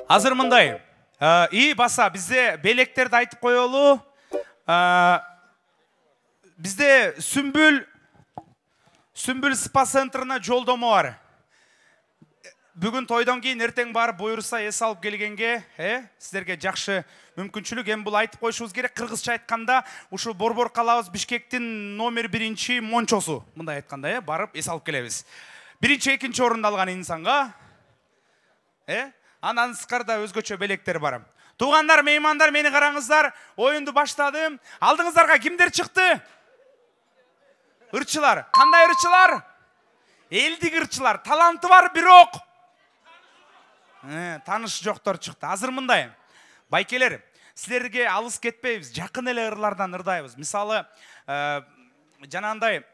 Азыр мындай. И баса бизде белектерди айтып коелу. Бизде Сүмбүл спа центрына жолдомо бар. Бүгүн тойдон кийин эртең барып буйруса эс алып келгенге, сиздерге жакшы мүмкүнчүлүк. Эми бул айтып коюшубуз керек. Кыргызча айтканда, ушу Борбор калабыз Бишкектин номер 1 мончосу. Мындай айтканда, барып эс алып келебиз. 1-2 орунду алган инсанга, андан сырткарда өзгөчө белектер бар. Туугандар, меймандар, мени караңыздар. Оюнду баштадым. Алдыңыздарга кимдер чыкты? Ырчылар. Кандай ырчылар? Элдик ырчылар. Таланты бар, бирок таныш жоктор чыкты. Азыр мындай. Байкелер, силерге алыс кетпейбиз. Жакын эле ырлардан ырдайбыз. Мисалы, жанагындай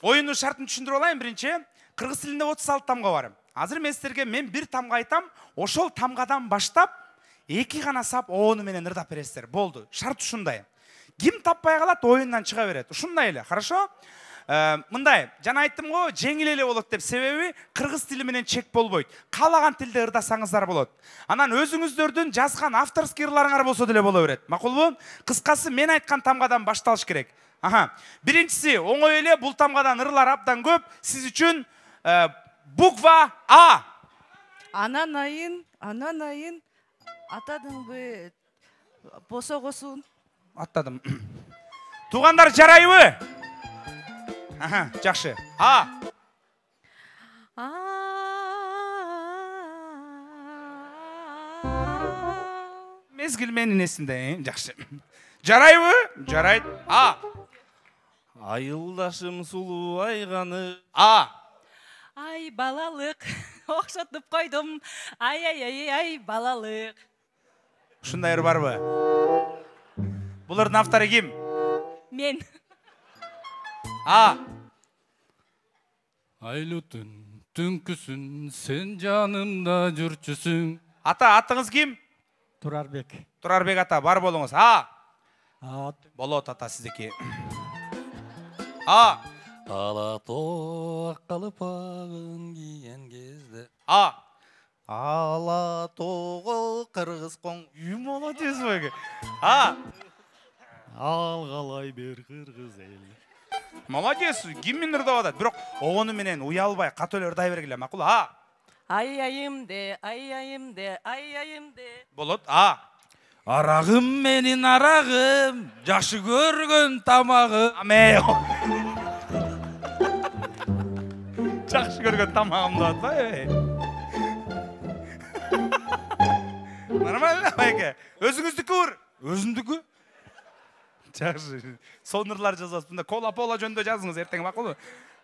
оюндун шартын түшүндүрүп алайын. Биринчи, кыргыз тилинде 36 тамга бар. Азыр мен силерге бир тамга айтам, ошол тамгадан баштап 2 гана сап оonu менен ырдап бересиздер. Болду. Шарт ушундай. Ким таппай калат, оюндан чыга берет. Ушундай эле, хорошо? Мындай, жана айттым го, жеңил эле болот деп. Себеби кыргыз тили менен чек болбойт. Каалаган тилде ырдасаңыздар болот. Анан өзүңүздөрдүн жазган авторский ырларыңар болсо деле боло берет. Макулбу? Кыскасы мен айткан тамгадан башталыш керек. Биринчиси, оңой эле, бул тамгадан ырлар абдан көп. Сиз үчүн буква А. Ананайын, атадыңбы босогосун. Аттадым. Туугандар, жарайбы? Жакшы. А. Мезгил менин эсимде, жакшы. Жарайбы? Жарайт. А. Айылдашым сулуу айганы. А. Ай балалык, окшотуп койдум. Ай балалык. Ушундай ыр барбы? Булардын автору ким? Мен. А. Айлуу түн, түнкүсүн, сен жанымда жүрчүсүң. Ата, атыңыз ким? Турарбек. Турарбек ата, бар болуңуз. А. Болот ата сиздики. А. Ала тоо калпагын кийген кезде. А. Ала тоого кыргыз коң. Молодец беге. А. Алгалай бер кыргыз эл. Молодец, ким мен ырдап атат. Бирок оonu менен уялбай, катуу эле ырдай бергиле, макул. А. Айайымде. Болот. А. Арагым менин арагым, жакшы көргөн тамагым. Аме. Жакшы көргөн тамагымды атпай. Нормально байке. Өзүңүздүкү ур. Өзүндүкү? Жакшы. Сонурлар жазасыз. Мында кола-пола жөндө жазыңыз эртең, макулбу?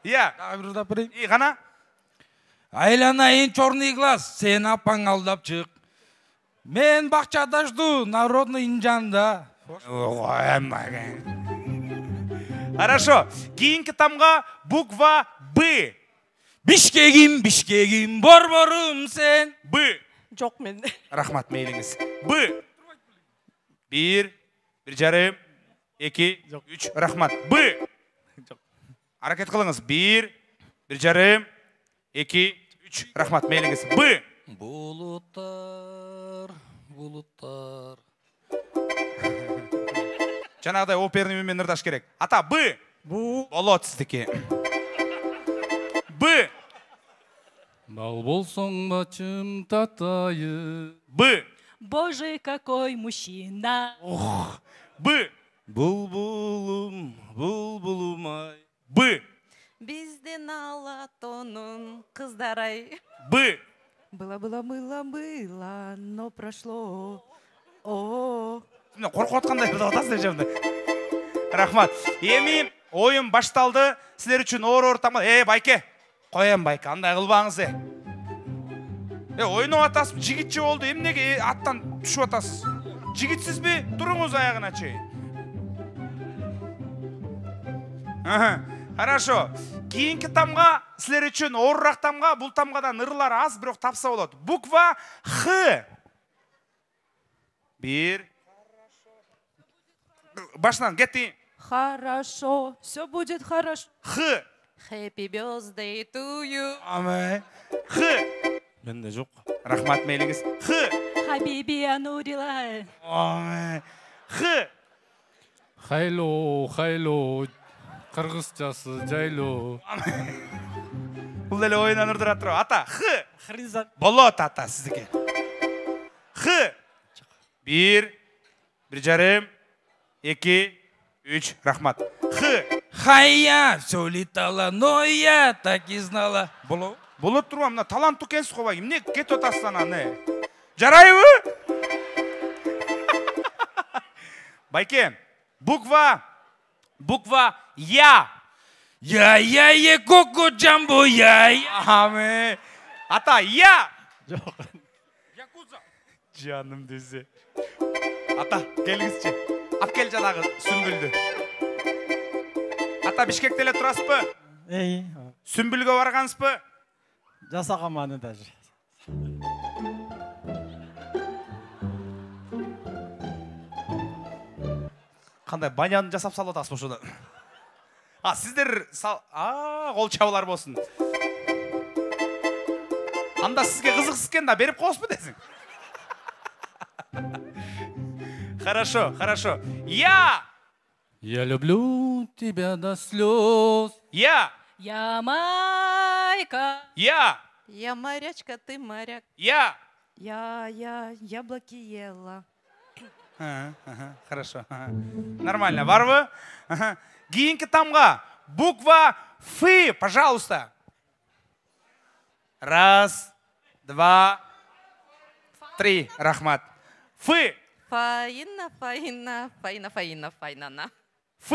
Ия. Дагы ырдап берейин. И гана. Айланайын чорный глаз, сен апаң алдап чык. Мен бакчада жду, народный инжанда. Хорошо. Кийинки тамга буква Б. Бишкегим, борборум сен. Б. Жок мен. Рахмат, мейлиңиз. Б. 1, 1,5, 2, 3. Рахмат. Б. Аракет кылыңыз. 1, 1,5, 2, 3. Рахмат, мейлиңиз. Б. Булуттар. Жанагыдай оперный менен ырдаш керек. Ата, Б. Болот сиздики. Б. Бал болсоң бачым татайы. Б. Боже, какой мужчина. Б. Булбулум ай. Б. Биздин алатонун кыздарай. Б. Было, но прошло. О. Мен коркуп аткандай ырдап атасыздар жамда. Рахмат. Эми оюн башталды. Силер үчүн оор тамга. Байке. Коем байке, андай кылбаңыз. Ойнап атасыз, жигитчи болду. Эмнеге аттан түшүп атасыз? Жигитсизби? Туруңуз аягына чейин. Хорошо. Кийинки тамга силер үчүн оорураак тамга. Бул тамгадан ырлар аз, бирок тапса болот. Буква Х. 1. Башынан кетти. Хорошо, все будет хорошо. Х. Happy birthday to you. Аме. Х. Менде жок. Рахмат мейліңіз. Х. Хабиби Анурила. Х. Хайло, хайло, қырғызчасы жайло. Бұл әлі ойынан ұрдыра тұру. Ата, Х. Хризат. Болот ата сіздіке. Х. 1, 1,5, 2, 3. Рахмат. Х. Хая, все летало, но я так и знала. Боло? Болот тұру, мына талантты кенсіз қобай. Міне кет отасынан аны. Жарайбы? Байке, буква Я. Я, коко, джамбо, я. Аме. Ата, Я. Жоқ. Якуза. Жаным дезе. Ата, келіңізші. Ап кел жанағы Сүмбүлді. Ата, Бишкектеле тұрасыз пы? Ей, Сүмбүлге барғансыз пы? жасағаманы даже. Қандай баняны жасап салып атасыз бұшыда. Сіздер қол чабылар болсын. Анда сізге қызықсыз кен да беріп қосып десің. Хорошо, хорошо. Я. Я люблю тебя до слез. Я. Я майка. Я. Я морячка, ты моряк. Я. Я яблоки ела. Хорошо. Нормально. Бар вы? Кейінгі тамға. Буква Ф, пожалуйста. 1, 2, 3. Рахмат. Ф. Фаина. Ф.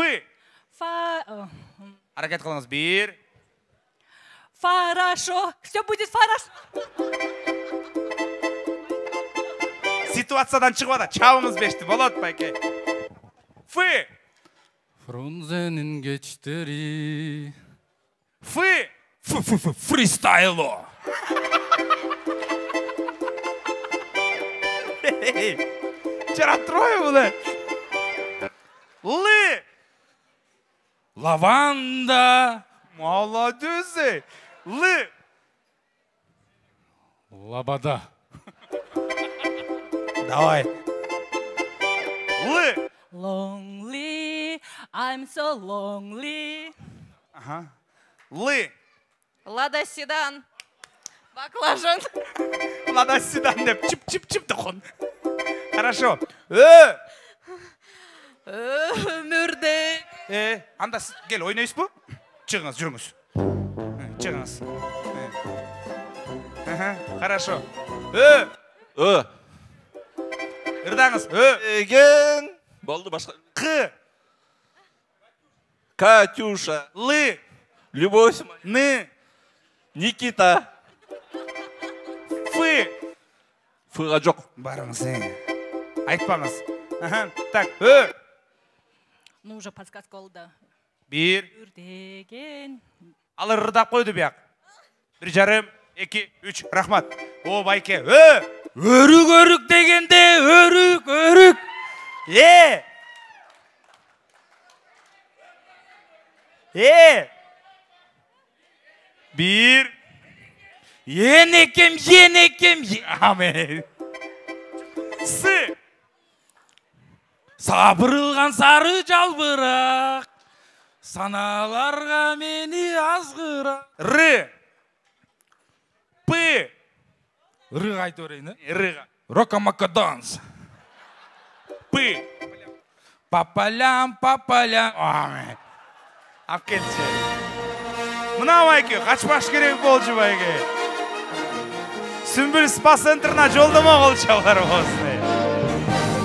Әрекет қылыңыз. 1. Хорошо. Все будет хорошо. Ситуациядан шығып ада. Чабымыз бешті. Болот байке. Ф. Фрунзенің кештері. Ф. Фристайло. Жарат тұрой бұны. Л. Лаванда. Молодцы. Л. Лабада. Давай. Л. Lonely. I'm so lonely. Ага. Л. Лада седан. Баклажан. Лада седан деп чип-чип-чип тұқын. Хорошо. Өмірде. Анда кел ойнайсыз бұ? Шығыңыз, жүріңіз. Шығыңыз. Хорошо. Үрдаңыз. Еген. Болды башқа. Қ. Катюша. Л. Любовь. Н. Никита. Ф. Фыға жоқ. Барыңыз, айтпаңыз. Так, Ну, уже подсказка oldu. 1. Үрдеген. Алыр ырдап қойды бияқ. 1,5, 2, 3. Рахмат. О, байке. Өрік дегенде, өрік. Bir. Енекем. Amen. С. Сабырылған сары жалбырақ. Саналарға мені азғырақ. Р. П. Рық айту өрейін, Р. Рокамакаданс. П. Папалям. Amen. Ап келші. Мына байке, қачпаш керек болжы байке. Сүмбіл спа центрына жолдама қолшалар болсын.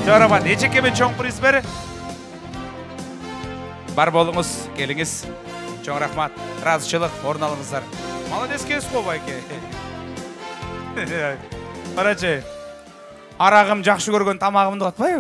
Жарабат, ечекемен чоң приз бері. Бар болыңыз, келіңіз. Чоң рахмат, разышылық, орын алыңыздар. Молодец кез қой байке. Қарачай, арағым жақшы көрген тамағымды қатпай